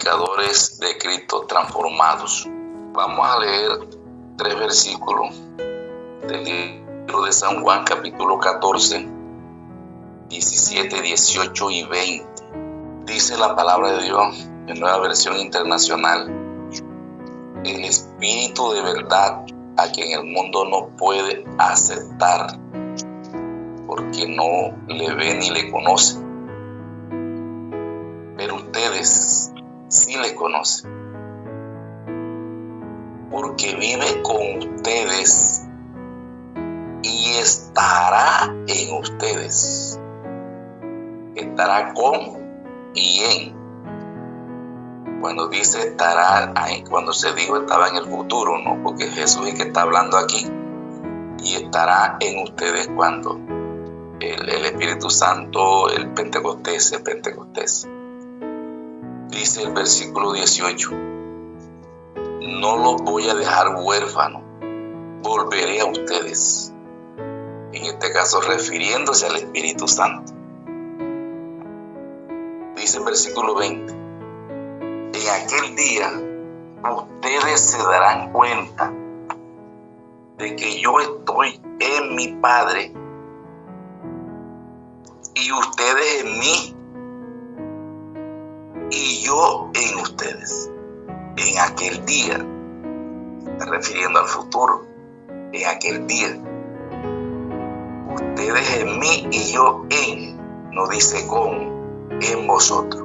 predicadores de Cristo transformados. Vamos a leer 3 versículos del libro de San Juan, capítulo 14, 17, 18 y 20. Dice la palabra de Dios en Nueva Versión Internacional: el Espíritu de verdad, a quien el mundo no puede aceptar, porque no le ve ni le conoce. Pero ustedes sí le conocen, porque vive con ustedes y estará en ustedes. Estará con y en. Cuando dice estará, cuando se dijo estaba en el futuro, ¿no? Porque Jesús es que está hablando aquí. Y estará en ustedes cuando el Espíritu Santo, el Pentecostés. Dice el versículo 18: no los voy a dejar huérfanos, volveré a ustedes. En este caso refiriéndose al Espíritu Santo. Dice el versículo 20: en aquel día ustedes se darán cuenta de que yo estoy en mi Padre y ustedes en mí y yo en ustedes. En aquel día, está refiriendo al futuro, en aquel día, ustedes en mí y yo en, no dice con, en vosotros.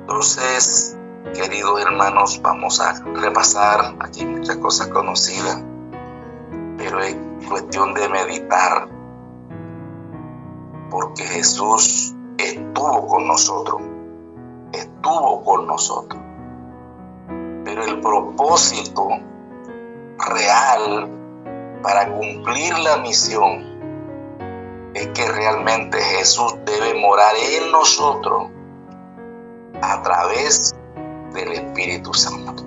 Entonces, queridos hermanos, vamos a repasar aquí muchas cosas conocidas, pero es cuestión de meditar, porque Jesús estuvo con nosotros, pero el propósito real para cumplir la misión es que realmente Jesús debe morar en nosotros a través del Espíritu Santo.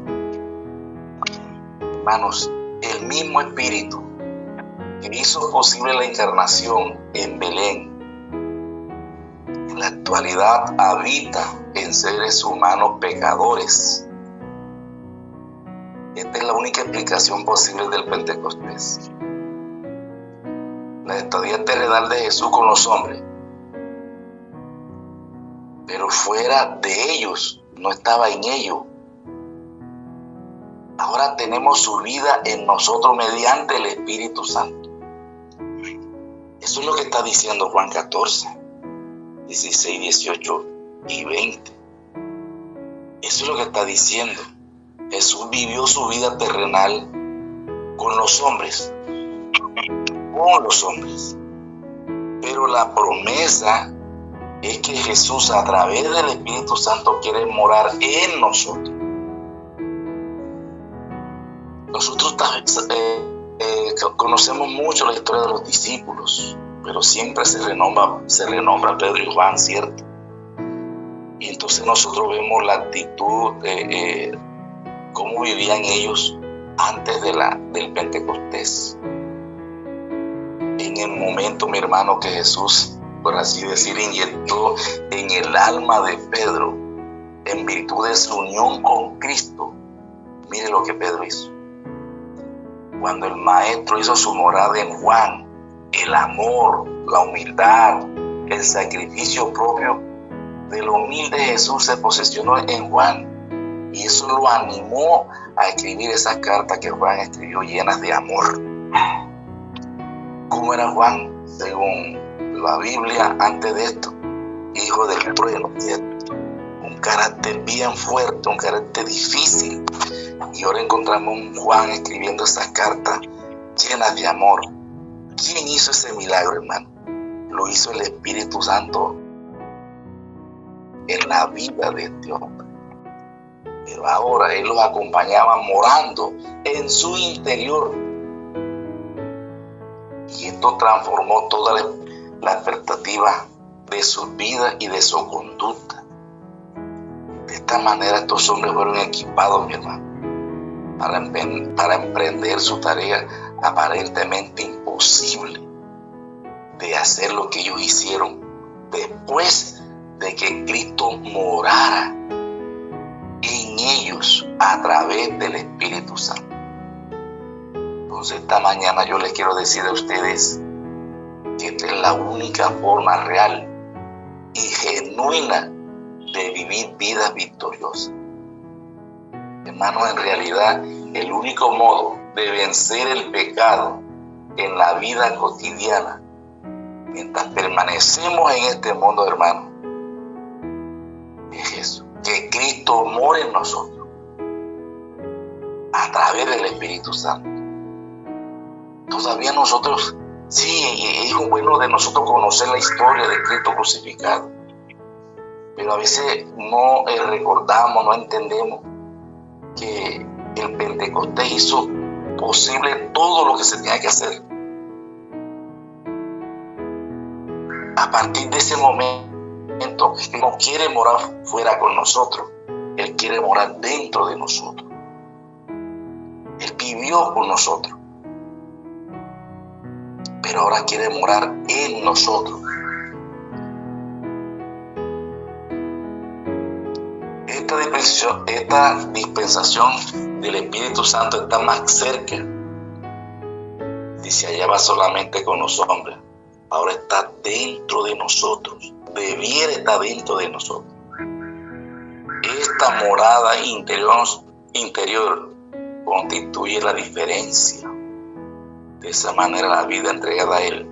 Hermanos, el mismo Espíritu que hizo posible la encarnación en Belén, en la actualidad habita en seres humanos pecadores. Esta es la única explicación posible del Pentecostés. La estadía terrenal de Jesús con los hombres, pero fuera de ellos, no estaba en ellos. Ahora tenemos su vida en nosotros mediante el Espíritu Santo. Eso es lo que está diciendo Juan 14, 16, 18 y 20. Eso es lo que está diciendo. Jesús vivió su vida terrenal con los hombres. Pero la promesa es que Jesús a través del Espíritu Santo quiere morar en nosotros. Nosotros conocemos mucho la historia de los discípulos, pero siempre se renombra Pedro y Juan, ¿cierto? Y entonces nosotros vemos la actitud de cómo vivían ellos antes del Pentecostés. En el momento, mi hermano, que Jesús, por así decir, inyectó en el alma de Pedro, en virtud de su unión con Cristo, mire lo que Pedro hizo. Cuando el Maestro hizo su morada en Juan, el amor, la humildad, el sacrificio propio del humilde Jesús se posesionó en Juan, y eso lo animó a escribir esas cartas que Juan escribió llenas de amor. ¿Cómo era Juan? Según la Biblia, antes de esto, hijo del trueno, ¿cierto? Un carácter bien fuerte, un carácter difícil. Y ahora encontramos un Juan escribiendo esas cartas llenas de amor. ¿Quién hizo ese milagro, hermano? Lo hizo el Espíritu Santo en la vida de este hombre. Pero ahora Él los acompañaba morando en su interior. Y esto transformó toda la expectativa de su vida y de su conducta. De esta manera estos hombres fueron equipados, mi hermano, para emprender su tarea aparentemente imposible de hacer lo que ellos hicieron después de que Cristo morara a través del Espíritu Santo. Entonces esta mañana yo les quiero decir a ustedes que esta es la única forma real y genuina de vivir vidas victoriosas. Hermanos, en realidad el único modo de vencer el pecado en la vida cotidiana, mientras permanecemos en este mundo, hermano, es eso, que Cristo more en nosotros a través del Espíritu Santo. Todavía nosotros, sí, es bueno de nosotros conocer la historia de Cristo crucificado, pero a veces no recordamos, no entendemos que el Pentecostés hizo posible todo lo que se tenía que hacer. A partir de ese momento, Él no quiere morar fuera con nosotros, Él quiere morar dentro de nosotros. Él vivió con nosotros, pero ahora quiere morar en nosotros. Esta dispensación del Espíritu Santo está más cerca si se hallaba solamente con los hombres. Ahora está dentro de nosotros, debiera estar dentro de nosotros. Esta morada interior constituye la diferencia. De esa manera la vida entregada a Él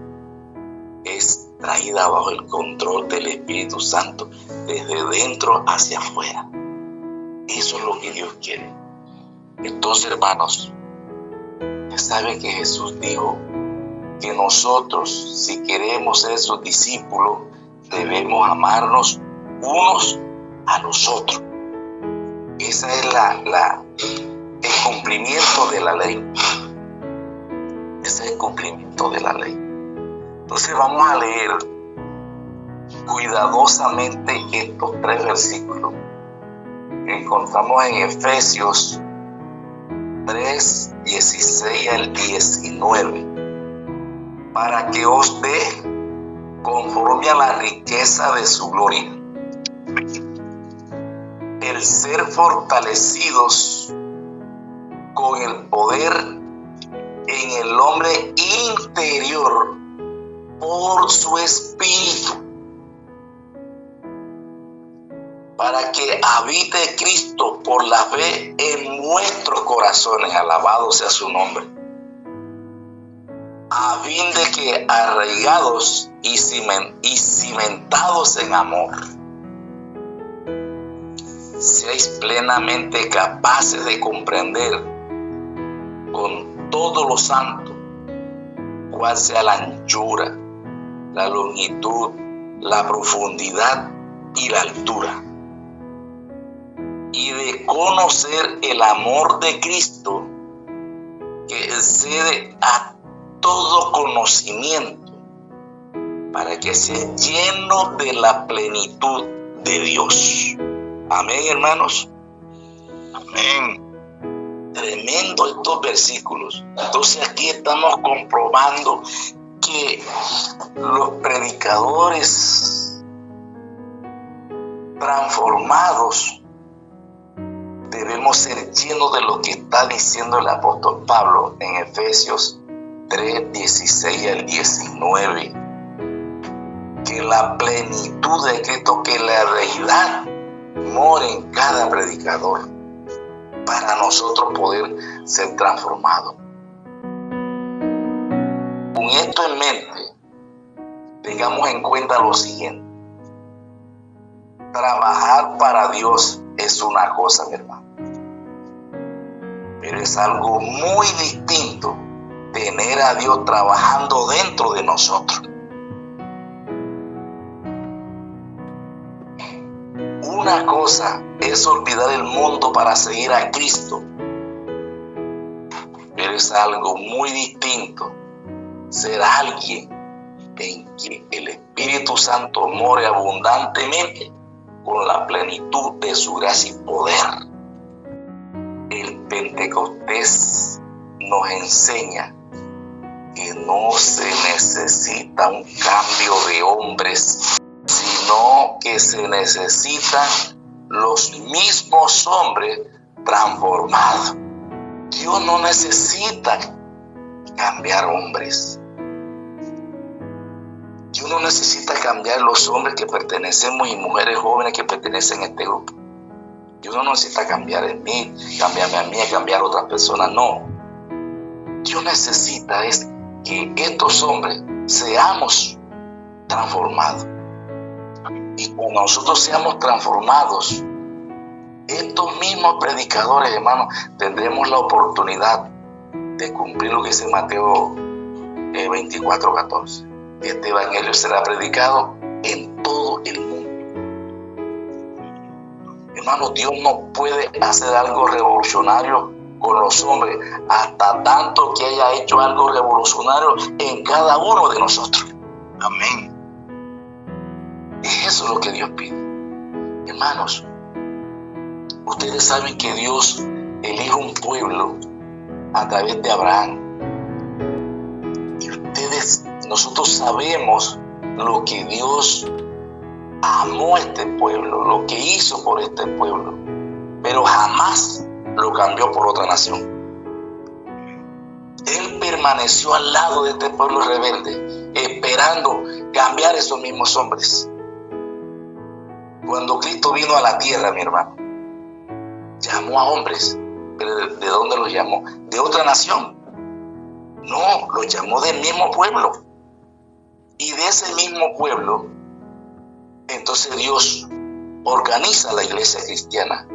es traída bajo el control del Espíritu Santo desde dentro hacia afuera. Eso es lo que Dios quiere. Entonces, hermanos, ya saben que Jesús dijo que nosotros, si queremos ser sus discípulos, debemos amarnos unos a los otros. Ese es el cumplimiento de la ley. Ese es el cumplimiento de la ley. Entonces vamos a leer cuidadosamente estos 3 versículos que encontramos en Efesios 3, 16 al 19, para que os dé conforme a la riqueza de su gloria el ser fortalecidos con el poder en el hombre interior por su Espíritu, para que habite Cristo por la fe en nuestros corazones, alabado sea su nombre, a fin de que arraigados y cimentados en amor, seáis plenamente capaces de comprender con todos los santos cuál sea la anchura, la longitud, la profundidad y la altura, y de conocer el amor de Cristo que excede a todo conocimiento, para que sea lleno de la plenitud de Dios. Amén, hermanos. Amén. Tremendo estos versículos. Entonces aquí estamos comprobando que los predicadores transformados debemos ser llenos de lo que está diciendo el apóstol Pablo en Efesios 3, 16 al 19. Que la plenitud de Cristo, que la deidad more en cada predicador para nosotros poder ser transformados. Con esto en mente, tengamos en cuenta lo siguiente: trabajar para Dios es una cosa, mi hermano, pero es algo muy distinto tener a Dios trabajando dentro de nosotros. Una cosa es olvidar el mundo para seguir a Cristo, pero es algo muy distinto ser alguien en que el Espíritu Santo more abundantemente con la plenitud de su gracia y poder. El Pentecostés nos enseña que no se necesita un cambio de hombres, sino que se necesitan los mismos hombres transformado. Dios no necesita cambiar hombres. Dios no necesita cambiar los hombres que pertenecemos y mujeres jóvenes que pertenecen a este grupo. Dios no necesita cambiar en mí, cambiarme a mí, cambiar a otras personas. No. Dios necesita es que estos hombres seamos transformados. Y cuando nosotros seamos transformados, estos mismos predicadores, hermanos, tendremos la oportunidad de cumplir lo que dice Mateo 24:14. Este evangelio será predicado en todo el mundo. Hermano, Dios no puede hacer algo revolucionario con los hombres hasta tanto que haya hecho algo revolucionario en cada uno de nosotros. Amén. Eso es lo que Dios pide. Hermanos, ustedes saben que Dios elige un pueblo a través de Abraham. Y nosotros sabemos lo que Dios amó a este pueblo, lo que hizo por este pueblo, pero jamás lo cambió por otra nación. Él permaneció al lado de este pueblo rebelde, esperando cambiar esos mismos hombres. Cuando Cristo vino a la tierra, mi hermano, llamó a hombres. ¿Pero de dónde los llamó? ¿De otra nación? No, los llamó del mismo pueblo. Y de ese mismo pueblo, entonces Dios organiza la iglesia cristiana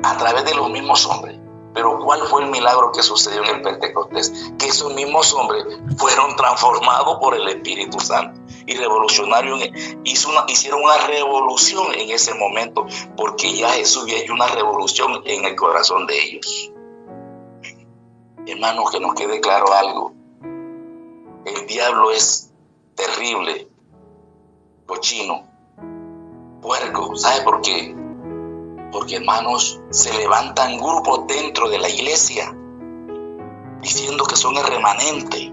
a través de los mismos hombres. Pero ¿cuál fue el milagro que sucedió en el Pentecostés? Que esos mismos hombres fueron transformados por el Espíritu Santo y hicieron una revolución en ese momento, porque ya Jesús había hecho una revolución en el corazón de ellos. Hermanos, que nos quede claro algo. El diablo es terrible, cochino, puerco. ¿Sabe por qué? Porque, hermanos, se levantan grupos dentro de la iglesia diciendo que son el remanente,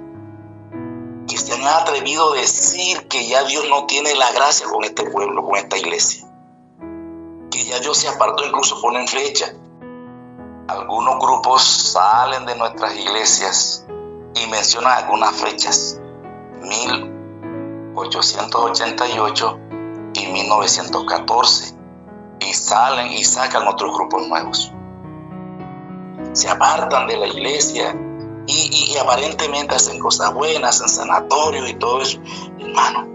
que se han atrevido a decir que ya Dios no tiene la gracia con este pueblo, con esta iglesia, que ya Dios se apartó, incluso ponen fecha. Algunos grupos salen de nuestras iglesias y mencionan algunas fechas, 1888 y 1914. Y salen y sacan otros grupos nuevos. Se apartan de la iglesia y aparentemente hacen cosas buenas en sanatorios y todo eso. Hermano,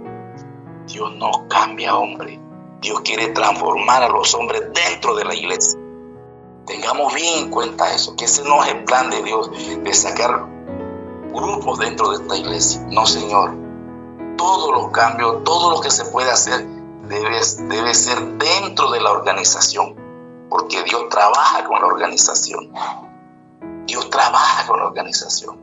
Dios no cambia hombre. Dios quiere transformar a los hombres dentro de la iglesia. Tengamos bien en cuenta eso, que ese no es el plan de Dios, de sacar grupos dentro de esta iglesia. No, Señor. Todos los cambios, todo lo que se puede hacer debe ser dentro de la organización, porque Dios trabaja con la organización. Dios trabaja con la organización.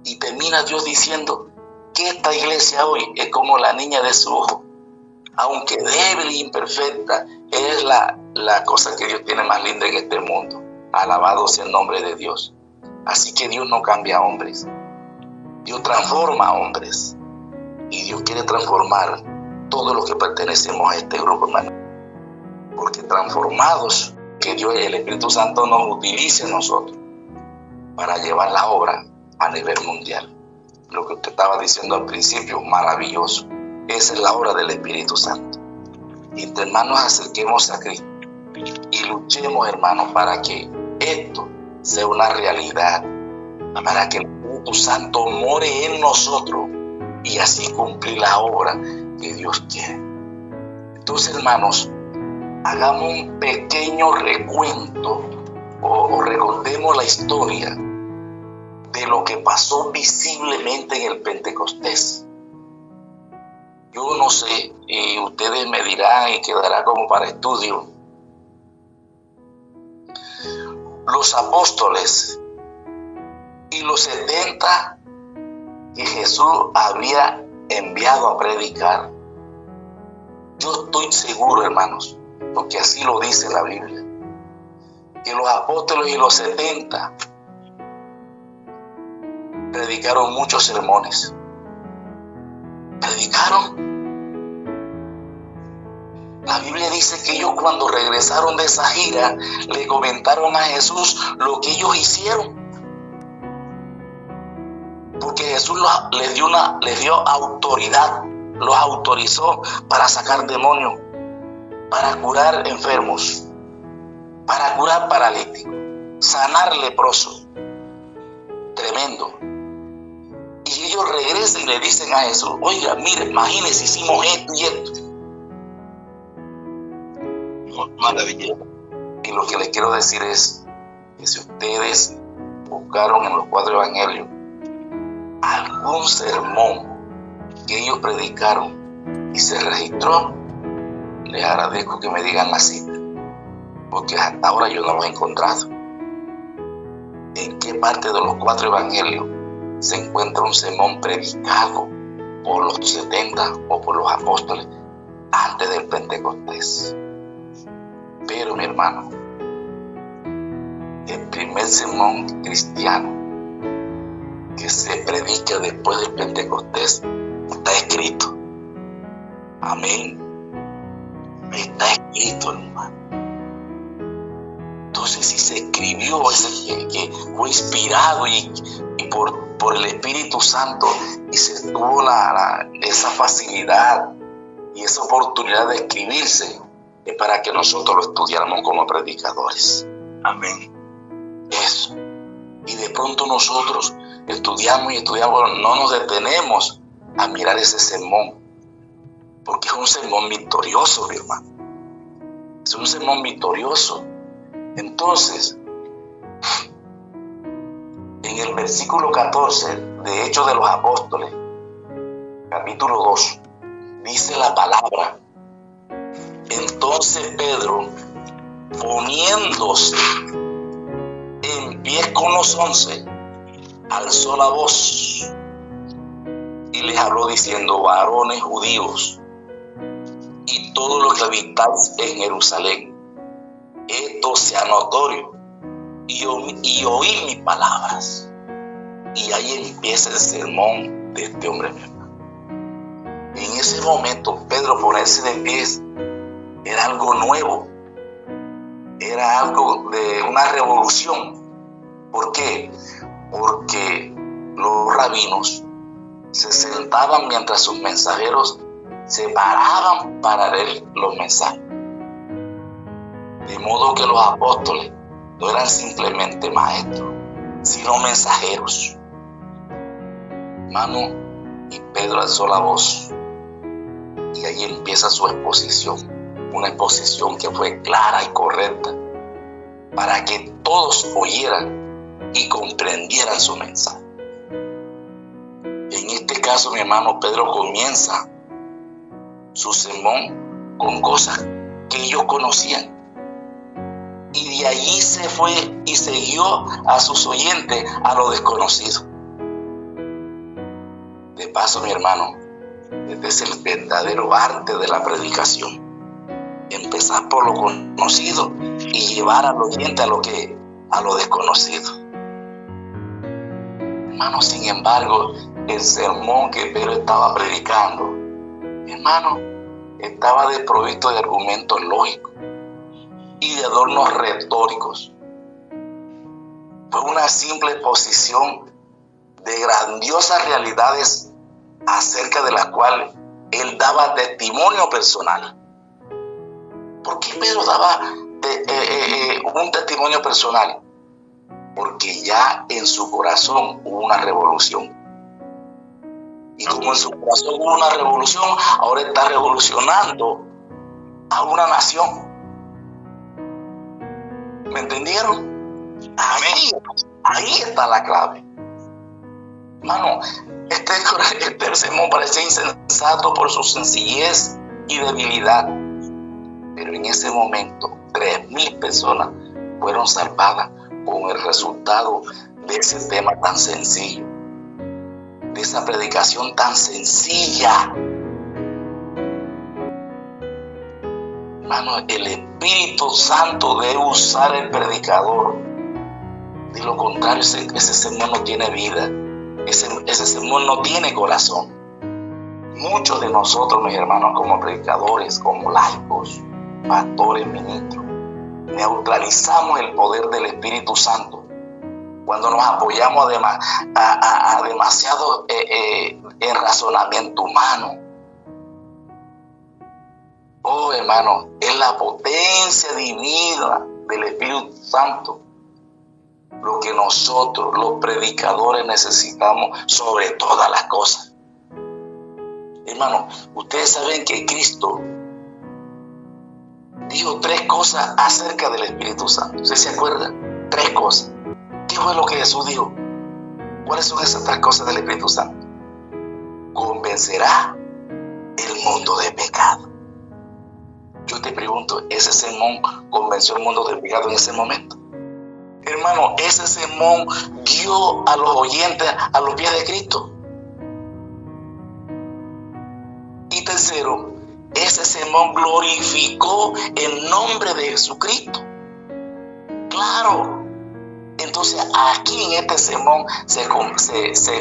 Y termina Dios diciendo que esta iglesia hoy es como la niña de su ojo. Aunque débil e imperfecta, es la cosa que Dios tiene más linda en este mundo. Alabado sea el nombre de Dios. Así que Dios no cambia a hombres. Dios transforma a hombres. Y Dios quiere transformar todos los que pertenecemos a este grupo, hermano. Porque transformados, que Dios, el Espíritu Santo, nos utilice a nosotros para llevar la obra a nivel mundial. Lo que usted estaba diciendo al principio, maravilloso. Esa es la obra del Espíritu Santo. Y entre hermanos nos acerquemos a Cristo y luchemos, hermanos, para que esto sea una realidad, para que el Espíritu Santo more en nosotros y así cumplir la obra que Dios quiere. Entonces, hermanos, hagamos un pequeño recuento o recordemos la historia de lo que pasó visiblemente en el Pentecostés. Yo no sé, y ustedes me dirán y quedará como para estudio. Los apóstoles y los 70 que Jesús había enviado a predicar, yo estoy seguro, hermanos, porque así lo dice la Biblia, que los apóstoles y los 70 predicaron muchos sermones. Predicaron. La Biblia Biblia dice que ellos cuando regresaron de esa gira, le comentaron a Jesús lo que ellos hicieron. Porque Jesús les dio autoridad, los autorizó para sacar demonios, para curar enfermos, para curar paralíticos, sanar leprosos. Tremendo. Y ellos regresan y le dicen a Jesús, oiga, mire, imagínense, hicimos esto y esto. Maravilloso. Y lo que les quiero decir es que si ustedes buscaron en los 4 evangelios algún sermón que ellos predicaron y se registró, les agradezco que me digan la cita, porque hasta ahora yo no los he encontrado. ¿En qué parte de los 4 evangelios se encuentra un sermón predicado por los 70 o por los apóstoles antes del Pentecostés? Pero mi hermano, el primer sermón cristiano que se predica después del Pentecostés está escrito. Amén. Está escrito, hermano. Entonces, si se escribió, que fue inspirado y por el Espíritu Santo, y se tuvo esa facilidad y esa oportunidad de escribirse, es para que nosotros lo estudiáramos como predicadores. Amén. Eso. Y de pronto nosotros estudiamos, no nos detenemos a mirar ese sermón, porque es un sermón victorioso, mi hermano. Es un sermón victorioso. Entonces, en el versículo 14 de Hechos de los Apóstoles, capítulo 2, dice la palabra: entonces Pedro, poniéndose en pie con los 11, alzó la voz y les habló diciendo: varones judíos y todos los que habitáis en Jerusalén, esto sea notorio y oíd mis palabras. Y ahí empieza el sermón de este hombre, mi hermano. En ese momento, Pedro ponerse de pies era algo nuevo, era algo de una revolución. ¿Por qué? Porque los rabinos se sentaban mientras sus mensajeros se paraban para leer los mensajes. De modo que los apóstoles no eran simplemente maestros, sino mensajeros. Hermano, y Pedro alzó la voz y ahí empieza su exposición, una exposición que fue clara y correcta para que todos oyeran y comprendieran su mensaje. En este caso, mi hermano, Pedro comienza su sermón con cosas que ellos conocían, y de allí se fue y siguió a sus oyentes a lo desconocido. De paso, mi hermano, este es el verdadero arte de la predicación: empezar por lo conocido y llevar al oyente a lo desconocido. Hermano, sin embargo, el sermón que Pedro estaba predicando, hermano, estaba desprovisto de argumentos lógicos y de adornos retóricos. Fue una simple exposición de grandiosas realidades acerca de las cuales él daba testimonio personal. ¿Por qué Pedro daba un testimonio personal? Porque ya en su corazón hubo una revolución. Y como en su corazón hubo una revolución, ahora está revolucionando a una nación. ¿Me entendieron? Ahí está la clave. Hermano, este sermón parecía insensato por su sencillez y debilidad. Pero en ese momento, 3,000 personas fueron salvadas con el resultado de ese tema tan sencillo, de esa predicación tan sencilla. Hermano, el Espíritu Santo debe usar el predicador. De lo contrario, ese sermón no tiene vida. Ese sermón no tiene corazón. Muchos de nosotros, mis hermanos, como predicadores, como laicos, pastores, ministros. Neutralizamos el poder del Espíritu Santo cuando nos apoyamos a demasiado en razonamiento humano. Oh, hermano, es la potencia divina del Espíritu Santo lo que nosotros, los predicadores, necesitamos sobre todas las cosas. Hermano, ustedes saben que Cristo dijo 3 cosas acerca del Espíritu Santo. ¿Ustedes se acuerdan? 3 cosas. ¿Qué fue lo que Jesús dijo? ¿Cuáles son esas 3 cosas del Espíritu Santo? Convencerá el mundo de pecado. Yo te pregunto, ¿ese sermón convenció al mundo del pecado en ese momento? Hermano, ese sermón dio a los oyentes a los pies de Cristo. Y tercero, ese sermón glorificó el nombre de Jesucristo. Claro. Entonces aquí en este sermón se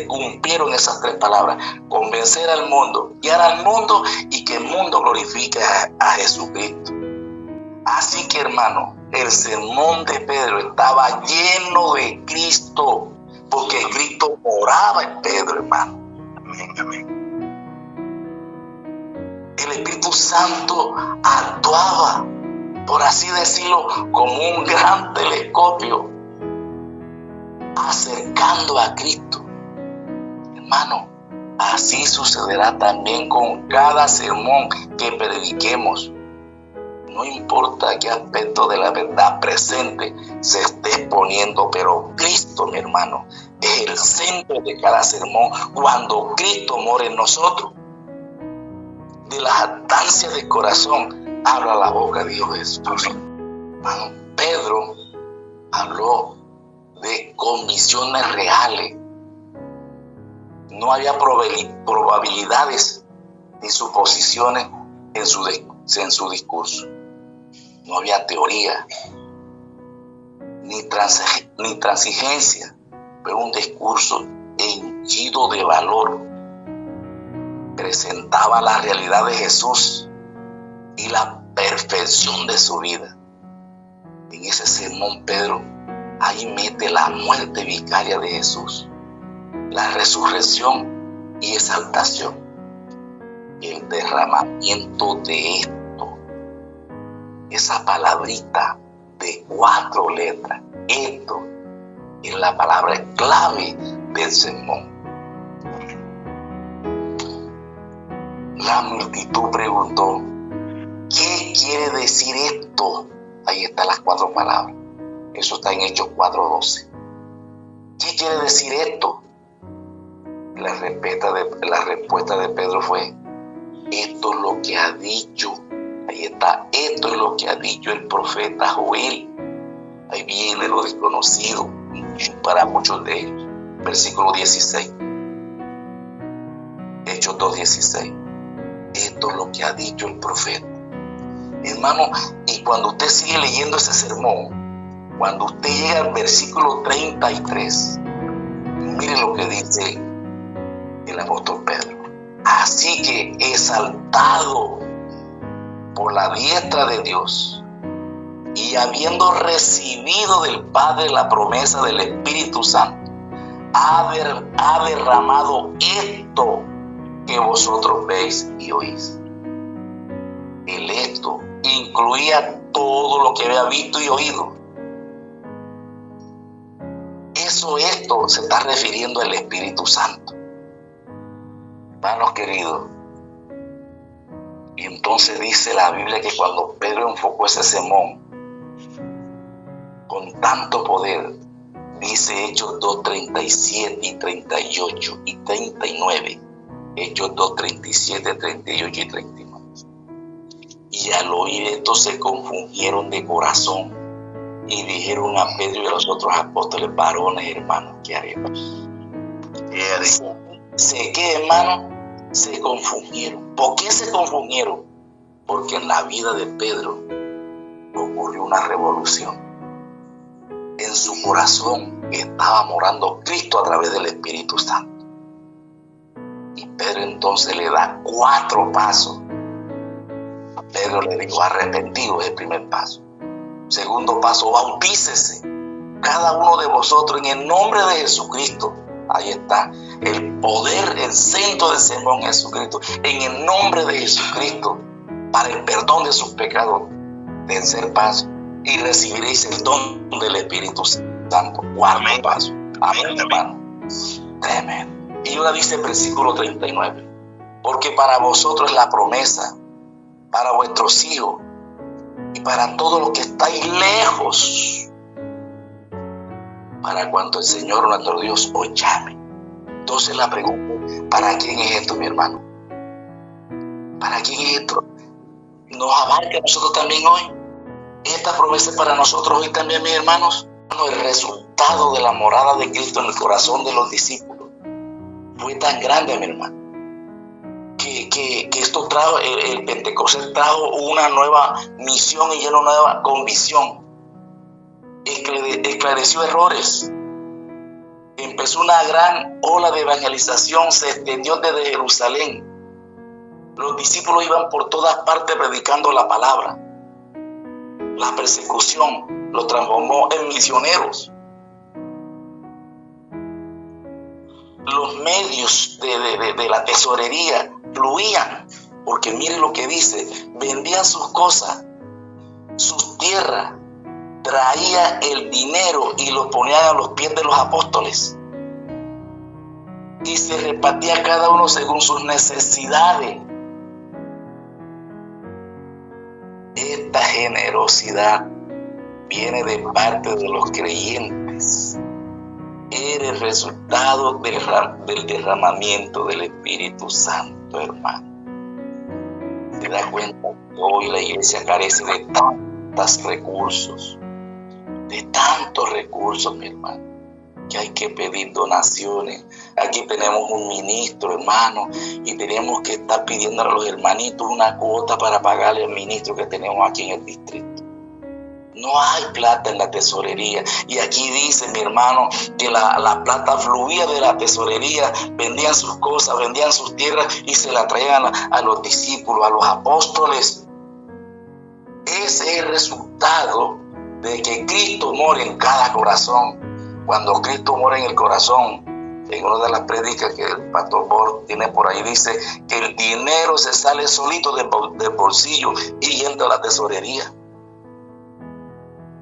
cumplieron esas 3 palabras: convencer al mundo, guiar al mundo y que el mundo glorifique a Jesucristo. Así que, hermano, el sermón de Pedro estaba lleno de Cristo, porque Cristo moraba en Pedro, hermano. Amén, amén. El Espíritu Santo actuaba, por así decirlo, como un gran telescopio, acercando a Cristo. Hermano, así sucederá también con cada sermón que prediquemos. No importa qué aspecto de la verdad presente se esté exponiendo, pero Cristo, mi hermano, es el centro de cada sermón. Cuando Cristo mora en nosotros, de las jactancias del corazón habla la boca de Dios Jesús. Hermano, Pedro habló de convicciones reales. No había probabilidades ni suposiciones en su discurso. No había teoría ni transigencia, pero un discurso henchido de valor. Presentaba la realidad de Jesús y la perfección de su vida. En ese sermón, Pedro ahí mete la muerte vicaria de Jesús, la resurrección y exaltación, el derramamiento de esto. Esa palabrita de 4 letras, esto, es la palabra clave del sermón. La multitud preguntó: ¿qué quiere decir esto? Ahí están las 4 palabras. Eso está en Hechos 4:12. ¿Qué quiere decir esto? La respuesta de Pedro fue: esto es lo que ha dicho. Ahí está, esto es lo que ha dicho el profeta Joel. Ahí viene lo desconocido para muchos de ellos. Versículo 16. Hechos 2:16. Esto es lo que ha dicho el profeta. Hermano, y cuando usted sigue leyendo ese sermón, cuando usted llega al versículo 33, mire lo que dice el apóstol Pedro. Así que, exaltado por la diestra de Dios y habiendo recibido del Padre la promesa del Espíritu Santo, ha derramado esto que vosotros veis y oís. El esto incluía todo lo que había visto y oído. Esto se está refiriendo al Espíritu Santo. Hermanos queridos, y entonces dice la Biblia que cuando Pedro enfocó ese sermón con tanto poder, dice Hechos 2:37 y 38 y 39, Hechos 2:37, 38 y 39. Y al oír esto se confundieron de corazón y dijeron a Pedro y a los otros apóstoles: varones, hermanos, ¿qué haremos? Se confundieron. ¿Por qué se confundieron? Porque en la vida de Pedro ocurrió una revolución. En su corazón estaba morando Cristo a través del Espíritu Santo. Y Pedro entonces le da 4 pasos. Pedro le dijo, arrepentido es el primer paso. Segundo paso, bautícese cada uno de vosotros en el nombre de Jesucristo. Ahí está el poder, el centro del sermón Jesucristo. En el nombre de Jesucristo, para el perdón de sus pecados. Tercer paso, y recibiréis el don del Espíritu Santo. Cuarto paso. Amén, hermano. Tremendo. Y ahora dice el versículo 39. Porque para vosotros es la promesa, para vuestros hijos y para todos los que estáis lejos, para cuanto el Señor nuestro Dios os llame. Entonces la pregunta, ¿para quién es esto, mi hermano? ¿Para quién es esto? ¿Nos abarca a nosotros también hoy? ¿Esta promesa es para nosotros hoy también, mis hermanos? El resultado de la morada de Cristo en el corazón de los discípulos fue tan grande, mi hermano, que esto trajo, el Pentecostés trajo una nueva misión y una nueva convicción. Esclareció errores. Empezó una gran ola de evangelización, se extendió desde Jerusalén. Los discípulos iban por todas partes predicando la palabra. La persecución los transformó en misioneros. Los medios de la tesorería fluían, porque miren lo que dice, vendían sus cosas, sus tierras, traía el dinero y lo ponían a los pies de los apóstoles y se repartía cada uno según sus necesidades. Esta generosidad viene de parte de los creyentes. Era el resultado del derramamiento del Espíritu Santo, hermano. ¿Se da cuenta que hoy la iglesia carece de tantos recursos? De tantos recursos, mi hermano, que hay que pedir donaciones. Aquí tenemos un ministro, hermano, y tenemos que estar pidiendo a los hermanitos una cuota para pagarle al ministro que tenemos aquí en el distrito. No hay plata en la tesorería. Y aquí dice, mi hermano, que la plata fluía de la tesorería, vendían sus cosas, vendían sus tierras y se la traían a los discípulos, a los apóstoles. Ese es el resultado de que Cristo mora en cada corazón. Cuando Cristo mora en el corazón, en una de las prédicas que el pastor Borg tiene por ahí, dice que el dinero se sale solito del bolsillo y entra a la tesorería.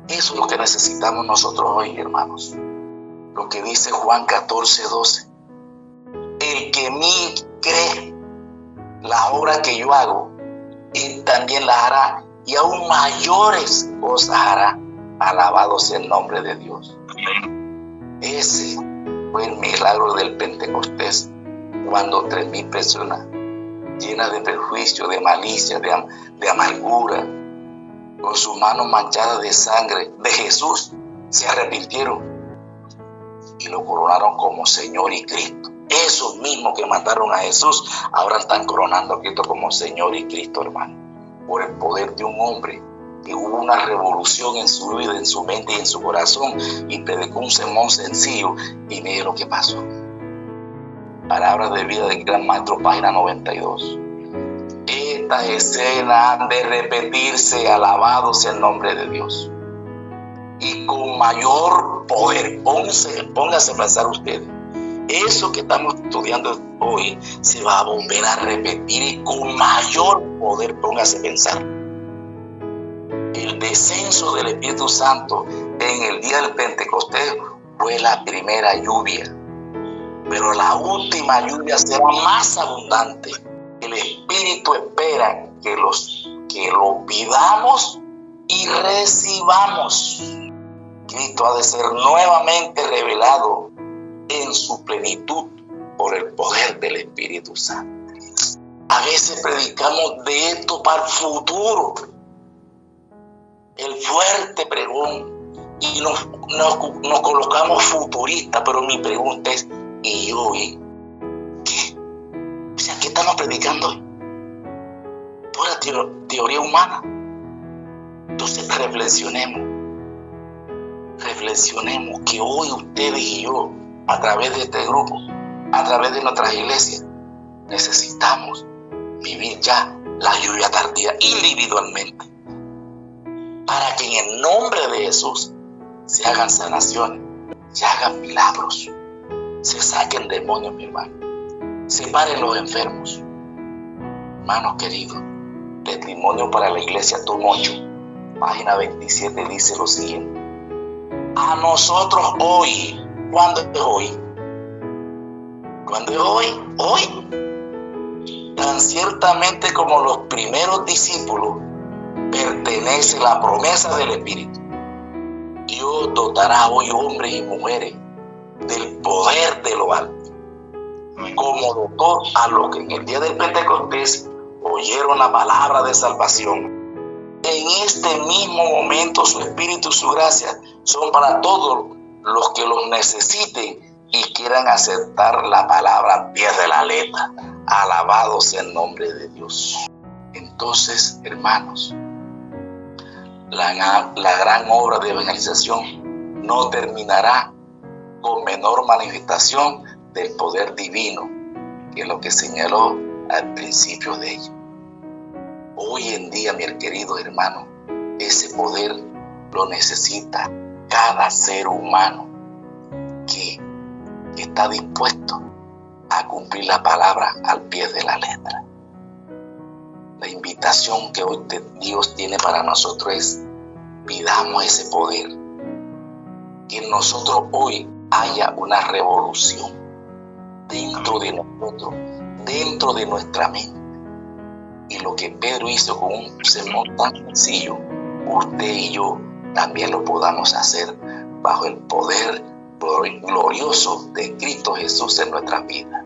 Eso es lo que necesitamos nosotros hoy, hermanos. Lo que dice Juan 14:12. El que en mí cree, la obra que yo hago, él también la hará, y aún mayores cosas hará. Alabado sea el nombre de Dios. Ese fue el milagro del Pentecostés, cuando 3,000 personas llenas de perjuicio, de malicia, de amargura, con sus manos manchadas de sangre de Jesús, se arrepintieron y lo coronaron como Señor y Cristo. Esos mismos que mataron a Jesús ahora están coronando a Cristo como Señor y Cristo, hermano, por el poder de un hombre que hubo una revolución en su vida, en su mente y en su corazón, y predicó un sermón sencillo, y mire lo que pasó. Palabras de vida del gran maestro, página 92. Estas escenas han de repetirse, alabado sea el nombre de Dios, y con mayor poder. Póngase a pensar ustedes, eso que estamos estudiando hoy se va a volver a repetir y con mayor poder. Póngase a pensar. El descenso del Espíritu Santo en el día del Pentecostés fue la primera lluvia, pero la última lluvia será más abundante. El Espíritu espera que lo pidamos y recibamos. Cristo ha de ser nuevamente revelado en su plenitud por el poder del Espíritu Santo. A veces predicamos de esto para el futuro, el fuerte pregón, y nos colocamos futuristas, pero mi pregunta es, ¿y hoy qué? O sea, ¿qué estamos predicando hoy? Pura teoría humana. Entonces reflexionemos que hoy ustedes y yo, a través de este grupo, a través de nuestras iglesias, necesitamos vivir ya la lluvia tardía individualmente, para que en el nombre de Jesús se hagan sanaciones, se hagan milagros, se saquen demonios, mi hermano, se paren los enfermos. Hermanos queridos, Testimonio para la Iglesia, tomo 8, página 27, dice lo siguiente: a nosotros hoy, ¿cuándo es hoy? ¿Cuándo es hoy? Hoy. Tan ciertamente como los primeros discípulos, pertenece la promesa del Espíritu. Dios dotará hoy hombres y mujeres del poder de lo alto, como dotó a los que en el día del Pentecostés oyeron la palabra de salvación. En este mismo momento su Espíritu y su gracia son para todos los que los necesiten y quieran aceptar la palabra a pie de la letra. Alabado sea el nombre de Dios. Entonces, hermanos, la gran obra de evangelización no terminará con menor manifestación del poder divino, que es lo que señaló al principio de ello. Hoy en día, mi querido hermano, ese poder lo necesita cada ser humano que está dispuesto a cumplir la palabra al pie de la letra. La invitación que hoy Dios tiene para nosotros es: pidamos ese poder, que en nosotros hoy haya una revolución dentro de nosotros, dentro de nuestra mente. Y lo que Pedro hizo con un sermón tan sencillo, usted y yo también lo podamos hacer bajo el poder glorioso de Cristo Jesús en nuestras vidas.